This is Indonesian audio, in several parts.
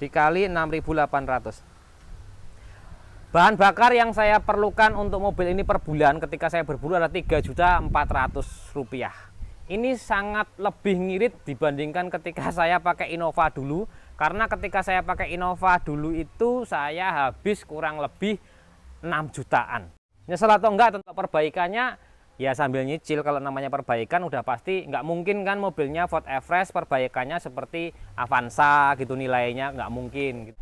dikali 6.800. Bahan bakar yang saya perlukan untuk mobil ini per bulan ketika saya berburu adalah Rp3.400.000. Ini sangat lebih ngirit dibandingkan ketika saya pakai Innova dulu. Karena ketika saya pakai Innova dulu itu saya habis kurang lebih 6 jutaan. Nyesel atau enggak tentang perbaikannya, ya sambil nyicil. Kalau namanya perbaikan udah pasti nggak mungkin kan mobilnya Ford Everest perbaikannya seperti Avanza gitu, nilainya nggak mungkin gitu.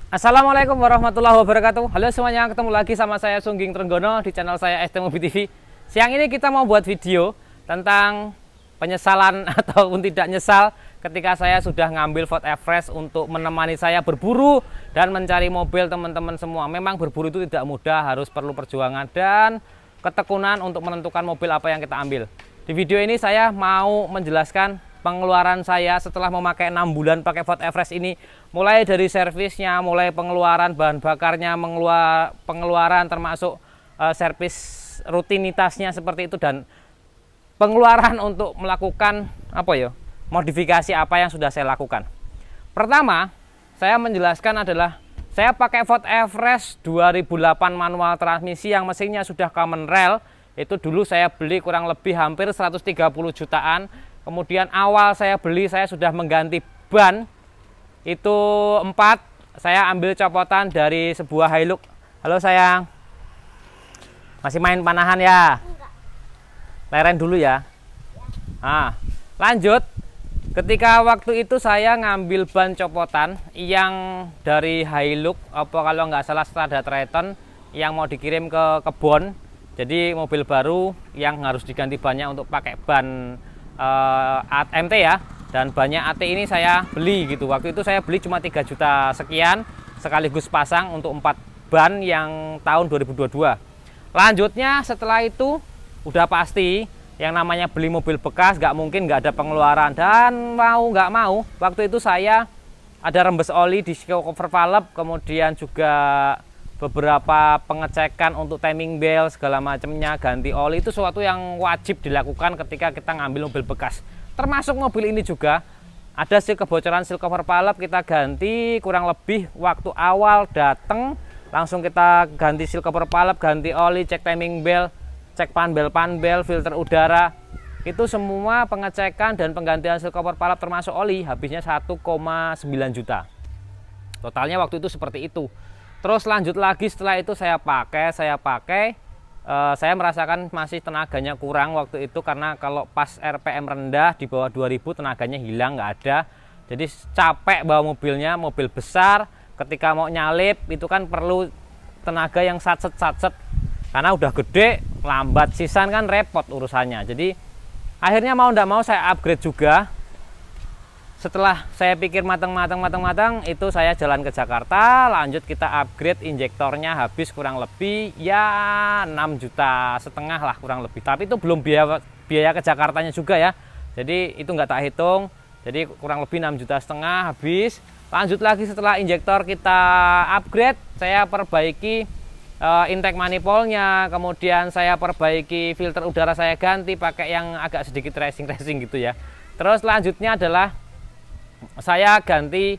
Assalamualaikum warahmatullahi wabarakatuh. Halo semuanya, ketemu lagi sama saya Sungging Trenggono di channel saya ST Mobi TV. Siang ini kita mau buat video tentang penyesalan ataupun tidak nyesal ketika saya sudah ngambil Ford Everest untuk menemani saya berburu dan mencari mobil teman-teman semua. Memang berburu itu tidak mudah, harus perlu perjuangan dan ketekunan untuk menentukan mobil apa yang kita ambil. Di video ini saya mau menjelaskan pengeluaran saya setelah memakai 6 bulan pakai Ford Everest ini, mulai dari servisnya, mulai pengeluaran bahan bakarnya, pengeluaran termasuk servis rutinitasnya seperti itu, dan pengeluaran untuk melakukan modifikasi apa yang sudah saya lakukan. Pertama, saya menjelaskan adalah saya pakai Ford Everest 2008 manual transmisi yang mesinnya sudah common rail. Itu dulu saya beli kurang lebih hampir 130 jutaan. Kemudian awal saya beli saya sudah mengganti ban itu 4. Saya ambil copotan dari sebuah Hilux. Halo sayang, masih main panahan ya? Enggak. Leren dulu ya. Nah, lanjut. Ketika waktu itu saya ngambil ban copotan yang dari Hilux, kalau nggak salah Strada Triton, yang mau dikirim ke kebon. Jadi mobil baru yang harus diganti bannya untuk pakai ban MT ya, dan banyak AT ini saya beli gitu. Waktu itu saya beli cuma 3 juta sekian sekaligus pasang untuk 4 ban yang tahun 2022. Lanjutnya setelah itu udah pasti yang namanya beli mobil bekas nggak mungkin nggak ada pengeluaran, dan mau nggak mau waktu itu saya ada rembes oli di cover valve, kemudian juga beberapa pengecekan untuk timing belt segala macamnya, ganti oli, itu sesuatu yang wajib dilakukan ketika kita ngambil mobil bekas. Termasuk mobil ini juga ada kebocoran seal cover valve, kita ganti kurang lebih waktu awal datang langsung kita ganti seal cover valve, ganti oli, cek timing belt, cek panbel, filter udara. Itu semua pengecekan dan penggantian seal cover valve termasuk oli habisnya 1,9 juta. Totalnya waktu itu seperti itu. Terus lanjut lagi setelah itu saya pakai, saya merasakan masih tenaganya kurang waktu itu, karena kalau pas RPM rendah di bawah 2000 tenaganya hilang, nggak ada. Jadi capek bawa mobilnya, mobil besar, ketika mau nyalip itu kan perlu tenaga yang satset, karena udah gede, lambat sisan kan repot urusannya. Jadi akhirnya mau ndak mau saya upgrade juga. Setelah saya pikir matang, itu saya jalan ke Jakarta, lanjut kita upgrade injektornya, habis kurang lebih ya 6,5 juta lah kurang lebih. Tapi itu belum biaya ke Jakartanya juga ya. Jadi itu nggak tak hitung. Jadi kurang lebih 6,5 juta habis. Lanjut lagi setelah injektor kita upgrade, saya perbaiki intake manifoldnya, kemudian saya perbaiki filter udara, saya ganti pakai yang agak sedikit racing gitu ya. Terus lanjutnya adalah saya ganti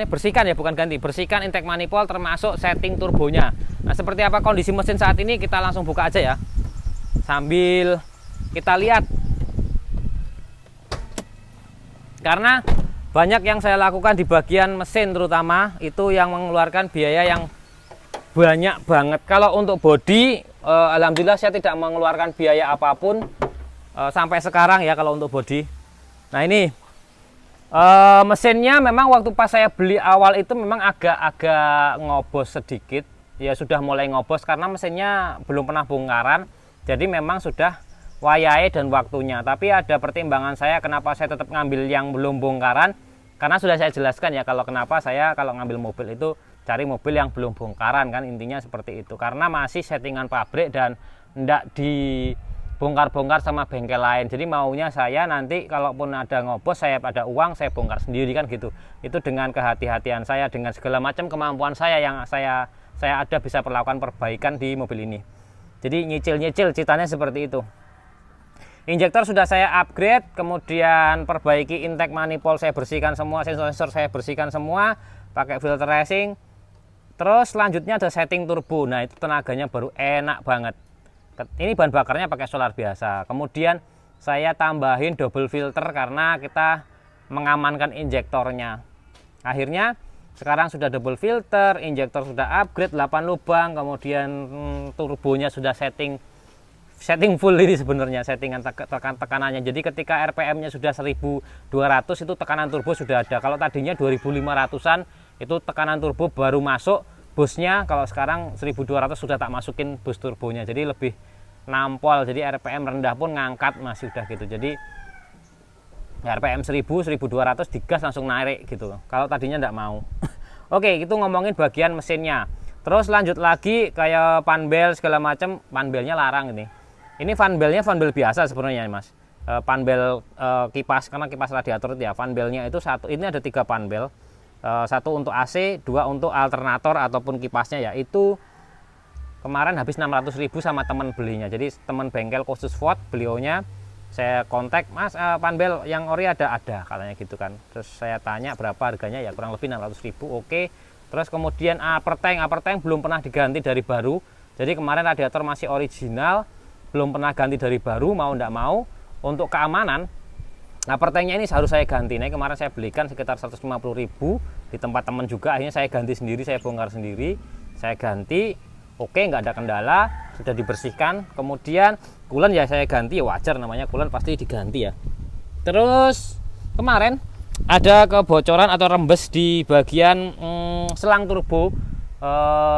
bersihkan intake manifold termasuk setting turbonya. Nah, seperti apa kondisi mesin saat ini kita langsung buka aja ya, sambil kita lihat. Karena banyak yang saya lakukan di bagian mesin terutama itu yang mengeluarkan biaya yang banyak banget. Kalau untuk bodi, alhamdulillah saya tidak mengeluarkan biaya apapun sampai sekarang ya kalau untuk bodi. Nah ini mesinnya memang waktu pas saya beli awal itu memang agak ngobos sedikit ya, sudah mulai ngobos karena mesinnya belum pernah bongkaran, jadi memang sudah wayai dan waktunya. Tapi ada pertimbangan saya kenapa saya tetap ngambil yang belum bongkaran, karena sudah saya jelaskan ya kenapa saya kalau ngambil mobil itu cari mobil yang belum bongkaran, kan intinya seperti itu, karena masih settingan pabrik dan tidak dibongkar-bongkar sama bengkel lain. Jadi maunya saya nanti kalaupun ada ngobos, saya ada uang, saya bongkar sendiri kan gitu. Itu dengan kehati-hatian saya, dengan segala macam kemampuan saya yang saya ada bisa perlakukan perbaikan di mobil ini. Jadi nyicil-nyicil ceritanya seperti itu. Injektor sudah saya upgrade, kemudian perbaiki intake manifold saya bersihkan semua, sensor-sensor saya bersihkan semua, pakai filter racing. Terus selanjutnya ada setting turbo. Nah, itu tenaganya baru enak banget. Ini bahan bakarnya pakai solar biasa. Kemudian saya tambahin double filter karena kita mengamankan injektornya. Akhirnya sekarang sudah double filter, injektor sudah upgrade 8 lubang, kemudian turbonya sudah setting full. Ini sebenarnya settingan tekanannya. Jadi ketika RPM-nya sudah 1200 itu tekanan turbo sudah ada. Kalau tadinya 2500-an itu tekanan turbo baru masuk busnya. Kalau sekarang 1200 sudah tak masukin bus turbonya. Jadi lebih nampol. Jadi RPM rendah pun ngangkat masih udah gitu. Jadi RPM 1000, 1200 digas langsung narik gitu. Kalau tadinya enggak mau. Oke, itu ngomongin bagian mesinnya. Terus lanjut lagi kayak panbel segala macam, panbelnya larang ini. Ini fanbelnya fanbel biasa sebenarnya Mas. Fanbel kipas, karena kipas radiator itu ya. Fanbelnya itu satu, ini ada 3 fanbel. Satu untuk AC, 2 untuk alternator ataupun kipasnya ya. Itu kemarin habis 600.000 sama teman belinya. Jadi teman bengkel khusus Ford, beliaunya saya kontak, Mas fanbel yang ori ada katanya gitu kan. Terus saya tanya berapa harganya, ya kurang lebih 600.000. Oke. Terus kemudian upper tank belum pernah diganti dari baru. Jadi kemarin radiator masih original, belum pernah ganti dari baru, mau ndak mau untuk keamanan upper tanknya ini harus saya ganti. Nah, kemarin saya belikan sekitar 150.000 di tempat teman juga, akhirnya saya ganti sendiri, saya bongkar sendiri, saya ganti. Oke, nggak ada kendala, sudah dibersihkan. Kemudian coolant ya saya ganti, wajar namanya coolant pasti diganti ya. Terus kemarin ada kebocoran atau rembes di bagian selang turbo,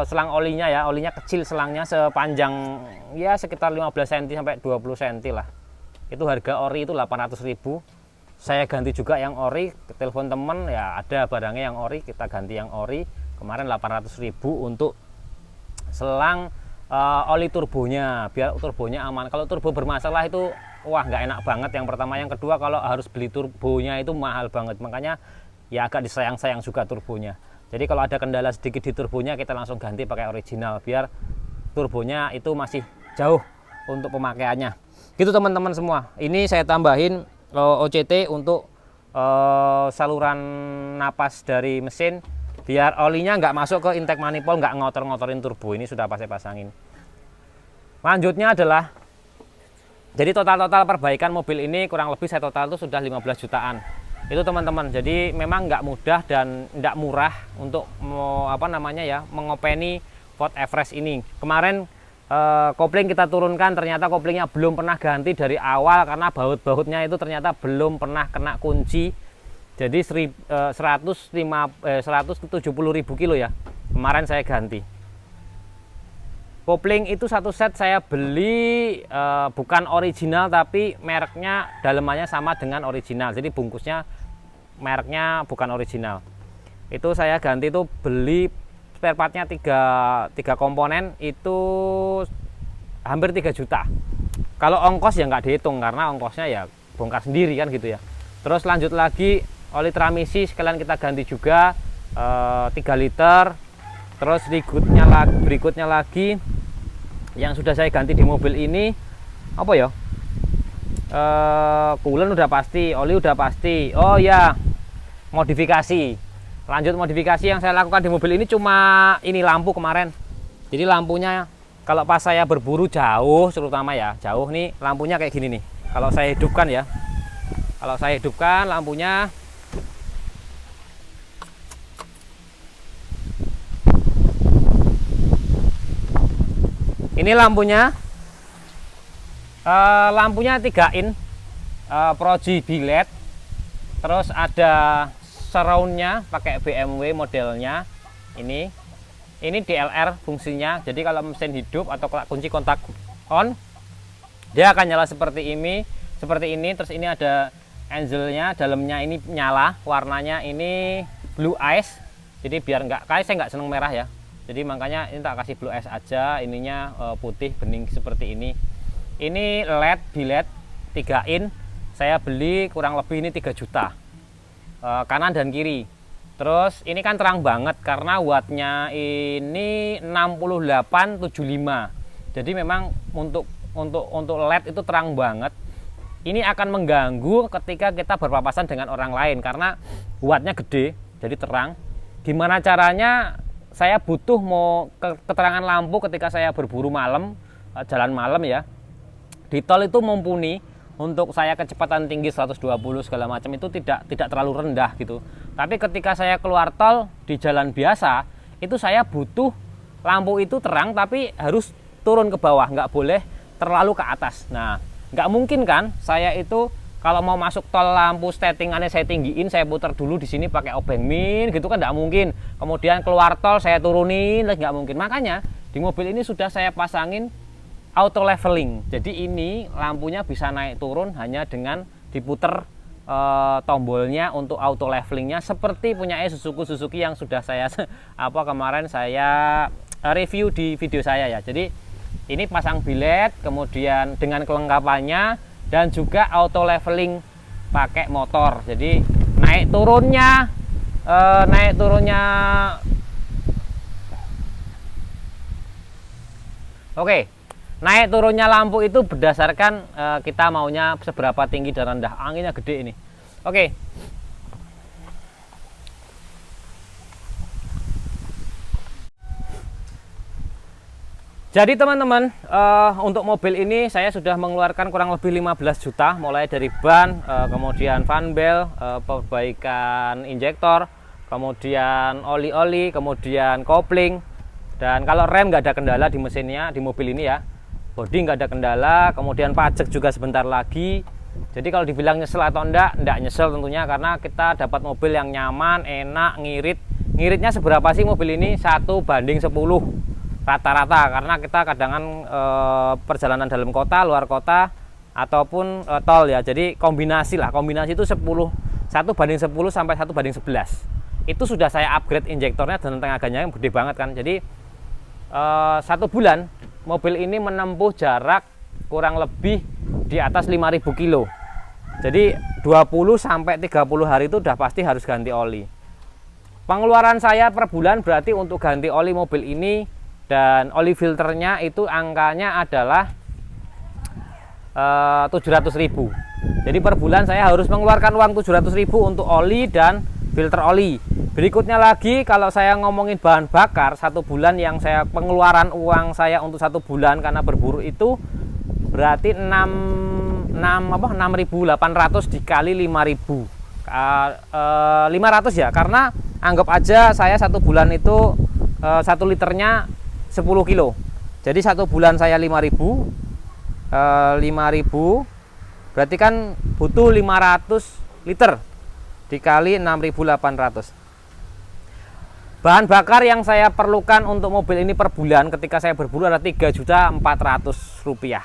selang olinya ya. Olinya kecil, selangnya sepanjang ya sekitar 15 cm sampai 20 cm lah. Itu harga ori itu 800.000. Saya ganti juga yang ori, telepon temen ya, ada barangnya yang ori, kita ganti yang ori. Kemarin 800.000 untuk selang oli turbonya, biar turbonya aman. Kalau turbo bermasalah itu wah nggak enak banget. Yang pertama, yang kedua kalau harus beli turbonya itu mahal banget, makanya ya agak disayang-sayang juga turbonya. Jadi kalau ada kendala sedikit di turbonya kita langsung ganti pakai original, biar turbonya itu masih jauh untuk pemakaiannya. Gitu teman-teman semua. Ini saya tambahin OCT untuk saluran napas dari mesin, biar olinya nggak masuk ke intake manifold, nggak ngotor-ngotorin turbo. Ini sudah saya pasangin. Lanjutnya adalah, jadi total perbaikan mobil ini kurang lebih saya total itu sudah 15 jutaan. Itu teman-teman. Jadi memang nggak mudah dan nggak murah untuk mengopeni Ford Everest ini. Kemarin kopling kita turunkan, ternyata koplingnya belum pernah ganti dari awal karena baut-bautnya itu ternyata belum pernah kena kunci. Jadi 170.000 kilo ya kemarin saya ganti. Kopling itu satu set saya beli bukan original, tapi mereknya dalemannya sama dengan original. Jadi bungkusnya mereknya bukan original. Itu saya ganti, itu beli spare partnya 3 komponen itu hampir 3 juta. Kalau ongkos ya nggak dihitung karena ongkosnya ya bongkar sendiri kan gitu ya. Terus lanjut lagi oli transmisi sekalian kita ganti juga 3 liter. Terus berikutnya lagi yang sudah saya ganti di mobil ini apa ya, coolant udah pasti, oli udah pasti. Oh ya, modifikasi. Lanjut modifikasi yang saya lakukan di mobil ini cuma ini lampu kemarin. Jadi lampunya kalau pas saya berburu jauh, terutama ya jauh nih, lampunya kayak gini nih. Kalau saya hidupkan ya, kalau saya hidupkan lampunya, ini lampunya, lampunya 3 in, Proji LED. Terus ada surroundnya pakai BMW modelnya. Ini DLR fungsinya. Jadi kalau mesin hidup atau kunci kontak on, dia akan nyala seperti ini. Terus ini ada angelnya, dalamnya ini nyala, warnanya ini blue ice. Jadi biar saya nggak seneng merah ya. Jadi makanya ini tak kasih blue ice aja, ininya putih bening seperti ini. Ini LED bilet 3 in, saya beli kurang lebih ini 3 juta, kanan dan kiri. Terus ini kan terang banget karena wattnya ini 6875. Jadi memang untuk LED itu terang banget. ini akan mengganggu ketika kita berpapasan dengan orang lain karena wattnya gede, jadi terang. Gimana caranya saya butuh mau keterangan lampu ketika saya berburu malam, jalan malam ya. Di tol itu mumpuni untuk saya kecepatan tinggi 120 segala macam itu tidak terlalu rendah gitu. Tapi ketika saya keluar tol di jalan biasa, itu saya butuh lampu itu terang tapi harus turun ke bawah, nggak boleh terlalu ke atas. Nah, nggak mungkin kan saya itu kalau mau masuk tol lampu settingannya saya tinggiin, saya putar dulu di sini pakai obeng min gitu kan nggak mungkin. Kemudian keluar tol saya turunin, nggak mungkin. Makanya di mobil ini sudah saya pasangin auto leveling. Jadi ini lampunya bisa naik turun hanya dengan diputer tombolnya untuk auto levelingnya seperti punya Suzuki yang sudah saya kemarin saya review di video saya ya. Jadi ini pasang bilet, kemudian dengan kelengkapannya dan juga auto leveling pakai motor. Jadi naik turunnya oke. Naik turunnya lampu itu berdasarkan kita maunya seberapa tinggi dan rendah. Anginnya gede ini. Oke. Jadi teman-teman, untuk mobil ini saya sudah mengeluarkan kurang lebih 15 juta. Mulai dari ban, kemudian fan belt, perbaikan injektor, kemudian oli-oli, kemudian kopling. Dan kalau rem nggak ada kendala di mesinnya, di mobil ini ya. Bodi nggak ada kendala, kemudian pajak juga sebentar lagi. Jadi kalau dibilang nyesel atau enggak nyesel tentunya karena kita dapat mobil yang nyaman, enak, ngirit. Ngiritnya seberapa sih mobil ini? 1:10 rata-rata karena kita kadangan perjalanan dalam kota, luar kota ataupun tol ya. Jadi kombinasi itu 1:10 sampai 1:11. Itu sudah saya upgrade injektornya dan tenaganya yang gede banget kan. Jadi 1 bulan mobil ini menempuh jarak kurang lebih di atas 5.000 kilo. Jadi 20 sampai 30 hari itu udah pasti harus ganti oli. Pengeluaran saya per bulan berarti untuk ganti oli mobil ini dan oli filternya itu angkanya adalah 700.000. Jadi per bulan saya harus mengeluarkan uang 700.000 untuk oli dan filter oli. Berikutnya lagi kalau saya ngomongin bahan bakar 1 bulan yang saya pengeluaran uang saya untuk 1 bulan karena berburu itu berarti 6.800 dikali 5.000. 500 ya, karena anggap aja saya 1 bulan itu 1 liternya 10 kilo. Jadi 1 bulan saya 5.000 berarti kan butuh 500 liter dikali 6.800. Bahan bakar yang saya perlukan untuk mobil ini per bulan ketika saya berburu adalah Rp3.400.000.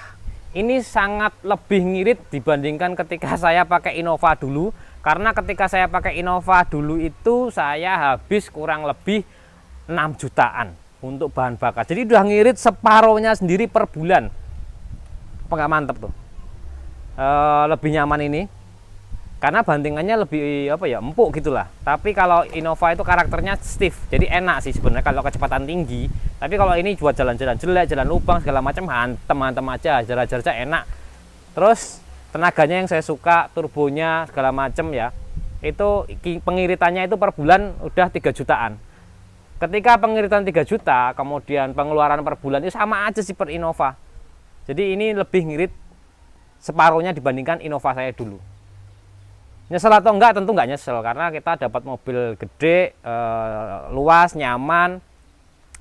Ini sangat lebih ngirit dibandingkan ketika saya pakai Innova dulu. Karena ketika saya pakai Innova dulu itu saya habis kurang lebih 6 jutaan untuk bahan bakar. Jadi udah ngirit separohnya sendiri per bulan. Apa nggak mantep tuh? Lebih nyaman ini. Karena bantingannya lebih empuk gitulah. Tapi kalau Innova itu karakternya stiff, jadi enak sih sebenarnya kalau kecepatan tinggi. Tapi kalau ini buat jalan-jalan jelek, jalan lubang segala macam hantem aja, jalan-jalan enak. Terus tenaganya yang saya suka, turbonya segala macam ya. Itu pengiritannya itu per bulan udah 3 jutaan. Ketika pengiritan 3 juta, kemudian pengeluaran per bulan itu sama aja sih per Innova. Jadi ini lebih ngirit separuhnya dibandingkan Innova saya dulu. Nyesel atau enggak? Tentu enggak nyesel karena kita dapat mobil gede, luas, nyaman.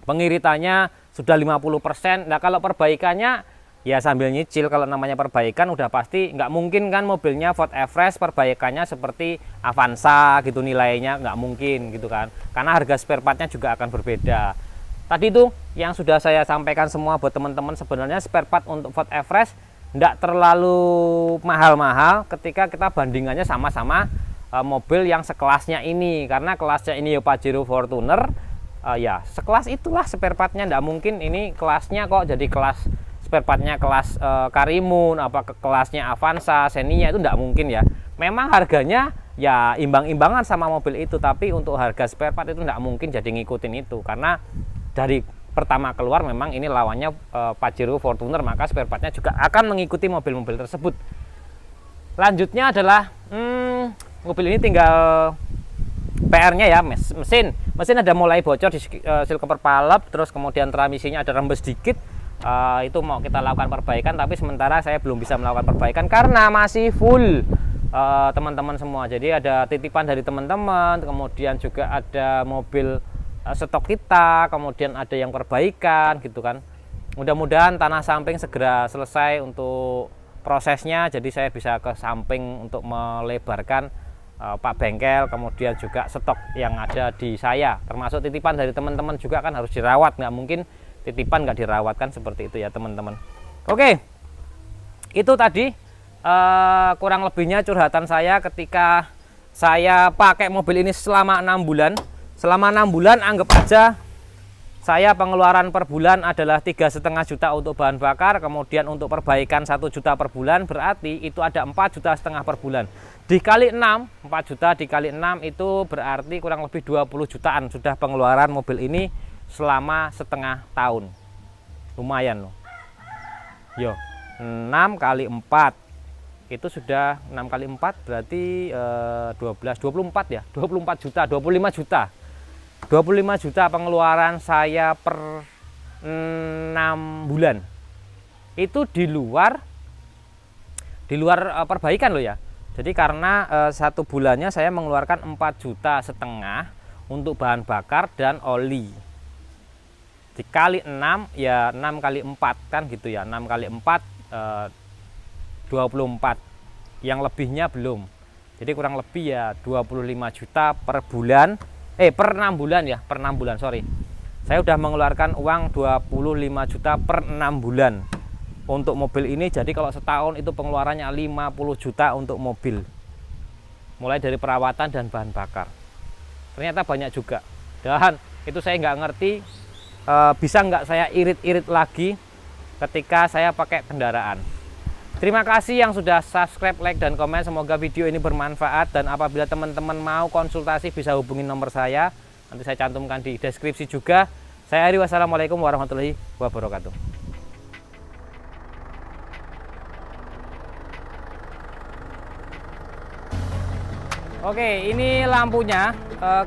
Pengiritannya sudah 50%. Nah, kalau perbaikannya ya sambil nyicil. Kalau namanya perbaikan udah pasti nggak mungkin kan mobilnya Ford Everest perbaikannya seperti Avanza gitu nilainya, nggak mungkin gitu kan. Karena harga spare partnya juga akan berbeda. Tadi itu yang sudah saya sampaikan semua buat teman-teman, sebenarnya spare part untuk Ford Everest tidak terlalu mahal-mahal ketika kita bandingannya sama-sama mobil yang sekelasnya ini. Karena kelasnya ini ya Pajero Fortuner, ya sekelas itulah spare partnya. Tidak mungkin ini kelasnya kok jadi kelas spare partnya kelas Karimun, kelasnya Avanza, Xenia, itu tidak mungkin ya. Memang harganya ya imbang-imbangan sama mobil itu, tapi untuk harga spare part itu tidak mungkin jadi ngikutin itu. Karena dari pertama keluar memang ini lawannya Pajero Fortuner, maka spare partnya juga akan mengikuti mobil-mobil tersebut. Lanjutnya adalah mobil ini tinggal PR-nya ya, mesin ada mulai bocor di seal cover palep, terus kemudian transmisinya ada rembes dikit. Itu mau kita lakukan perbaikan, tapi sementara saya belum bisa melakukan perbaikan karena masih full teman-teman semua. Jadi ada titipan dari teman-teman, kemudian juga ada mobil stok kita, kemudian ada yang perbaikan gitu kan. Mudah-mudahan tanah samping segera selesai untuk prosesnya, jadi saya bisa ke samping untuk melebarkan Pak bengkel, kemudian juga stok yang ada di saya, termasuk titipan dari teman-teman juga kan harus dirawat, nggak mungkin titipan nggak dirawat kan, seperti itu ya teman-teman. Oke, itu tadi kurang lebihnya curhatan saya ketika saya pakai mobil ini selama 6 bulan. Selama 6 bulan anggap aja saya pengeluaran per bulan adalah 3,5 juta untuk bahan bakar, kemudian untuk perbaikan 1 juta per bulan, berarti itu ada 4,5 juta per bulan. Dikali 6, 4 juta dikali 6 itu berarti kurang lebih 20 jutaan sudah pengeluaran mobil ini selama setengah tahun. Lumayan loh. Yo, 6 kali 4 itu sudah 6 kali 4 berarti 24 ya, 24 juta, 25 juta. 25 juta pengeluaran saya per 6 bulan. Itu di luar perbaikan loh ya. Jadi karena 1 bulannya saya mengeluarkan 4,5 juta untuk bahan bakar dan oli. Dikali 6 ya 6 kali 4 kan gitu ya. 6 kali 4 24. Yang lebihnya belum. Jadi kurang lebih ya 25 juta per bulan. Per 6 bulan ya, per 6 bulan, sorry. Saya udah mengeluarkan uang 25 juta per 6 bulan untuk mobil ini. Jadi kalau setahun itu pengeluarannya 50 juta untuk mobil. Mulai dari perawatan dan bahan bakar. Ternyata banyak juga. Dan itu saya nggak ngerti bisa nggak saya irit-irit lagi ketika saya pakai kendaraan. Terima kasih yang sudah subscribe, like, dan komen. Semoga video ini bermanfaat. Dan apabila teman-teman mau konsultasi bisa hubungi nomor saya. Nanti saya cantumkan di deskripsi juga. Saya Ari, wassalamualaikum warahmatullahi wabarakatuh. Oke, ini lampunya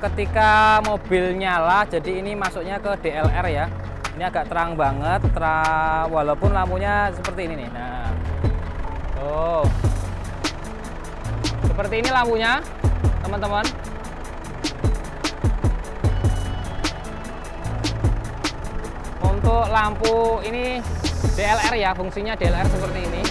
ketika mobil nyala. Jadi ini masuknya ke DLR ya. Ini agak terang banget, walaupun lampunya seperti ini nih. Nah, seperti ini lampunya teman-teman. Untuk lampu ini DLR ya, fungsinya DLR seperti ini.